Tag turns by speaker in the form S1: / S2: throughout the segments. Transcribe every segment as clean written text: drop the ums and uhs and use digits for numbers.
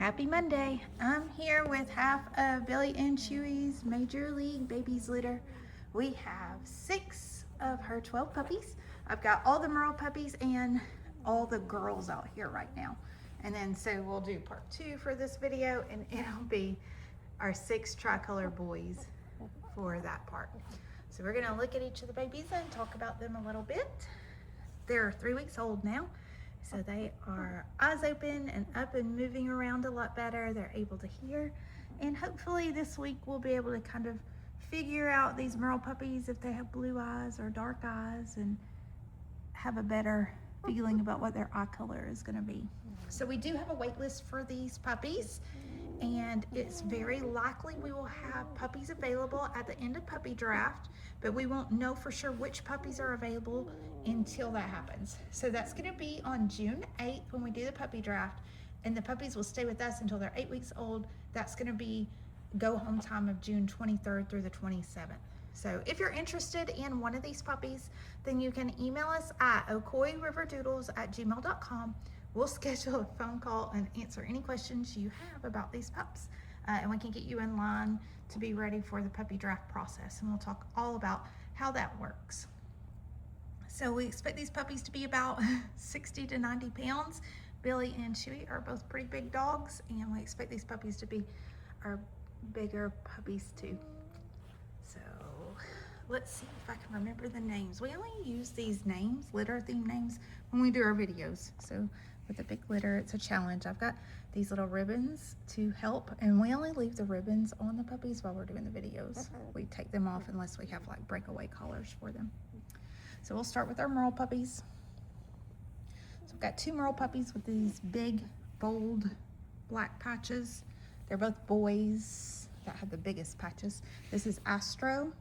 S1: Happy Monday. I'm here with half of Billye and Chewy's Major League Babies litter. We have 6 of her 12 puppies. I've got all the Merle puppies and all the girls out here right now. And then so we'll do part 2 for this video, and it'll be our 6 tricolor boys for that part. So we're gonna look at each of the babies and talk about them a little bit. They're 3 weeks old now. So they are eyes open and up and moving around a lot better. They're able to hear. And hopefully this week we'll be able to kind of figure out these Merle puppies, if they have blue eyes or dark eyes, and have a better feeling about what their eye color is going to be. So we do have a wait list for these puppies, and it's very likely we will have puppies available at the end of puppy draft, but we won't know for sure which puppies are available until that happens. So that's going to be on June 8th when we do the puppy draft, and the puppies will stay with us until they're 8 weeks old. That's going to be go home time of June 23rd through the 27th. So if you're interested in one of these puppies, then you can email us at ocoeeriverdoodles@gmail.com. We'll schedule a phone call and answer any questions you have about these pups, and we can get you in line to be ready for the puppy draft process, and we'll talk all about how that works. So we expect these puppies to be about 60 to 90 pounds. Billye and Chewy are both pretty big dogs, and we expect these puppies to be our bigger puppies too. So let's see if I can remember the names. We only use these names, litter theme names, when we do our videos. So with the big litter, it's a challenge. I've got these little ribbons to help, and we only leave the ribbons on the puppies while we're doing the videos. We take them off unless we have like breakaway collars for them. So we'll start with our Merle puppies. So we've got 2 Merle puppies with these big, bold black patches. They're both boys that have the biggest patches. This is Astro.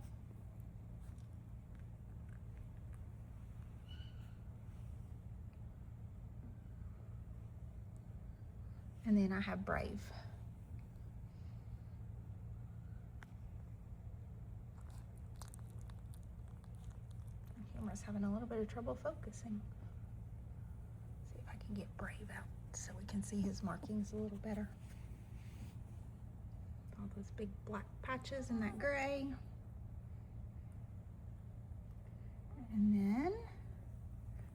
S1: And then I have Brave. My camera's having a little bit of trouble focusing. See if I can get Brave out so we can see his markings a little better. All those big black patches and that gray. And then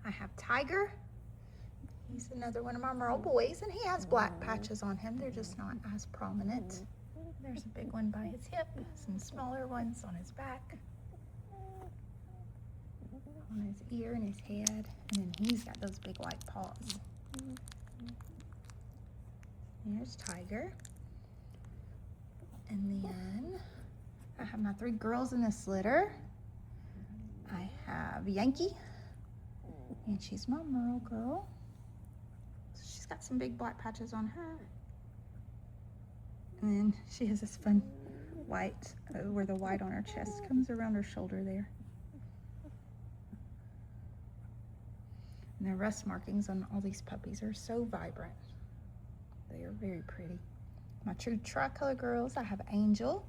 S1: I have Tiger. He's another one of my Merle boys, and he has black patches on him. They're just not as prominent. There's a big one by his hip, some smaller ones on his back, on his ear and his head, and then he's got those big white paws. There's Tiger. And then I have my 3 girls in this litter. I have Yankee, and she's my Merle girl. She's got some big black patches on her. And then she has this fun white, where the white on her chest comes around her shoulder there. And the rust markings on all these puppies are so vibrant. They are very pretty. My true tricolor girls, I have Angel.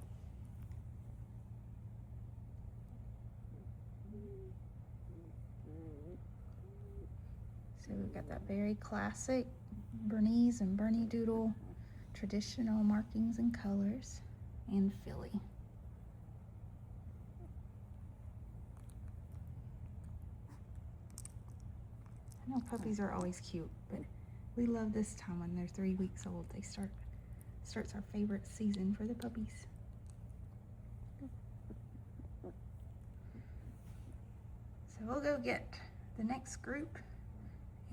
S1: So we've got that very classic Bernese and Bernie Doodle traditional markings and colors, and Philly. I know puppies are always cute, but we love this time when they're 3 weeks old. They starts our favorite season for the puppies. So we'll go get the next group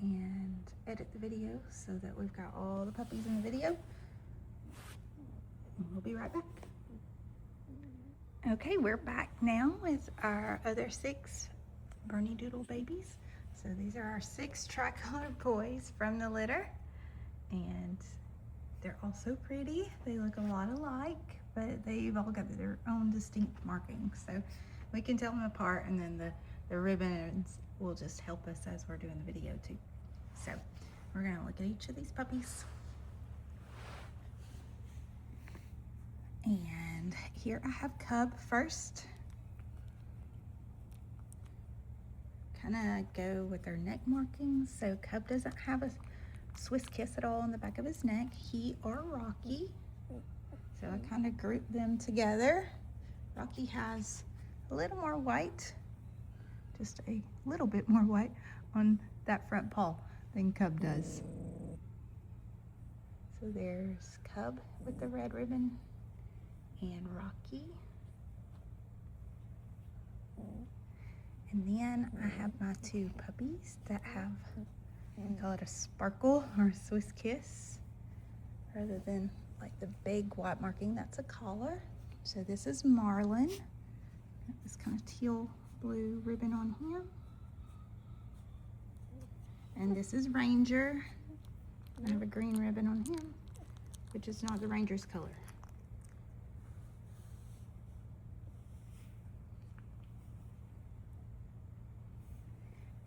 S1: and edit the video so that we've got all the puppies in the video. And we'll be right back. Okay, we're back now with our other 6 Bernie Doodle babies. So these are our 6 tricolor boys from the litter, and they're all so pretty. They look a lot alike, but they've all got their own distinct markings. So we can tell them apart, and then the ribbons will just help us as we're doing the video too. So we're gonna look at each of these puppies. And here I have Cub first. Kind of go with their neck markings. So Cub doesn't have a Swiss Kiss at all on the back of his neck. He or Rocky. So I kind of grouped them together. Rocky has a little more white, just a little bit more white on that front paw than Cub does. So there's Cub with the red ribbon and Rocky. And then I have my two puppies that have, we call it a sparkle or a Swiss Kiss, rather than like the big white marking, that's a collar. So this is Marlin, this kind of teal blue ribbon on him. And this is Ranger. I have a green ribbon on him, which is not the Ranger's color.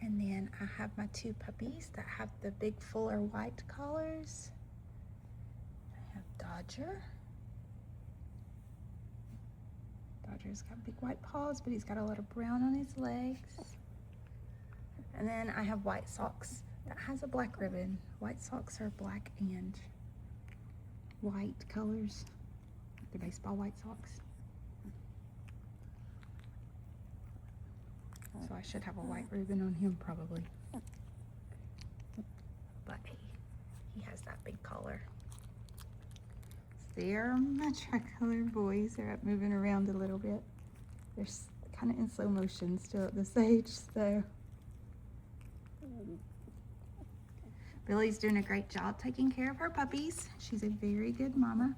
S1: And then I have my two puppies that have the big fuller white collars. I have Dodger. Dodger's got big white paws, but he's got a lot of brown on his legs. And then I have White Socks that has a black ribbon. White Socks are black and white colors, the baseball White Socks. So I should have a white ribbon on him probably. But he has that big collar. So they're my tricolor boys. They're up moving around a little bit. They're kind of in slow motion still at this age, so. Billye's doing a great job taking care of her puppies. She's a very good mama.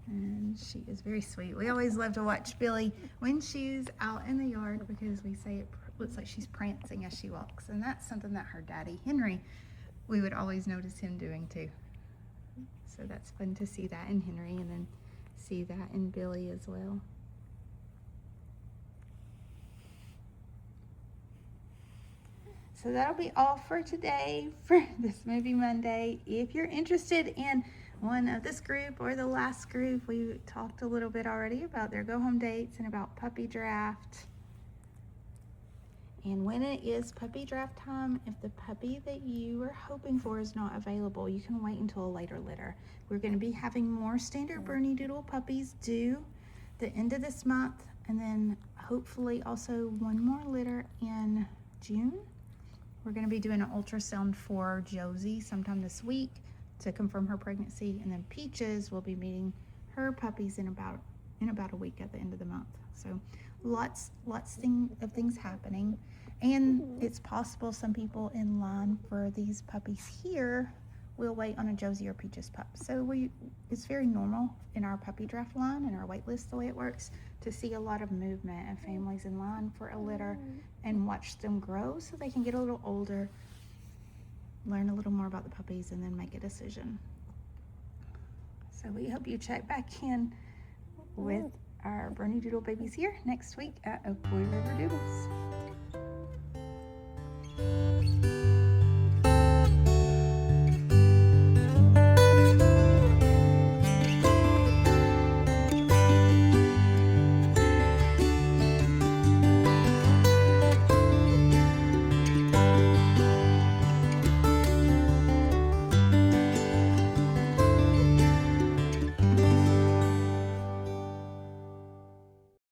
S1: And she is very sweet. We always love to watch Billye when she's out in the yard because we say it looks like she's prancing as she walks. And that's something that her daddy, Henry, we would always notice him doing too. So that's fun to see that in Henry and then see that in Billye as well. So that'll be all for today for this Movie Monday. If you're interested in one of this group or the last group, we talked a little bit already about their go home dates and about puppy draft. And when it is puppy draft time, if the puppy that you are hoping for is not available, you can wait until a later litter. We're going to be having more standard Bernedoodle puppies due the end of this month, and then hopefully also one more litter in June. We're going to be doing an ultrasound for Josie sometime this week to confirm her pregnancy, and then Peaches will be meeting her puppies in about a week at the end of the month. So lots of things happening, and it's possible some people in line for these puppies here will wait on a Josie or Peaches pup. So it's very normal in our puppy draft line and our wait list, the way it works, to see a lot of movement and families in line for a litter and watch them grow so they can get a little older, learn a little more about the puppies, and then make a decision. So we hope you check back in with our Bernedoodle babies here next week at Ocoee River Doodles.